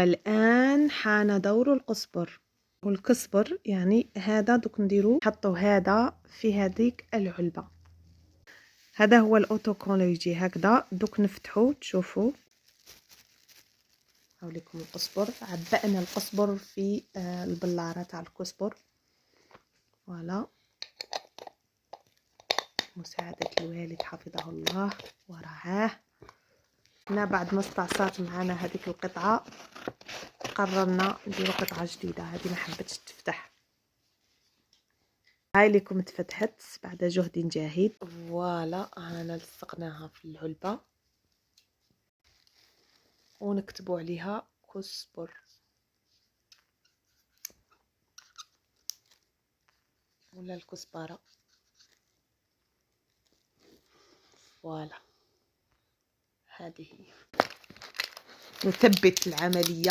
الآن حان دور القزبر، والكزبر يعني هذا دوك نديرو نحطو هذا في هذيك العلبة. هذا هو الاوتوكون اللي يجي هكذا. دوك نفتحو تشوفو هاوليكم القزبر. عبأنا القزبر في البلارة تاع الكزبر. فوالا، مساعدة الوالد حفظه الله ورعاه. هنا بعد ما استعصات معنا هذيك القطعة قررنا نديرو قطعة جديدة. هذه ما حبتش تفتح. هاي لكم تفتحت بعد جهد جاهد. فوالا، هنا لصقناها في العلبة ونكتبوا عليها كزبر. ولا الكزبرة. فوالا، هذه هي. نثبت العملية.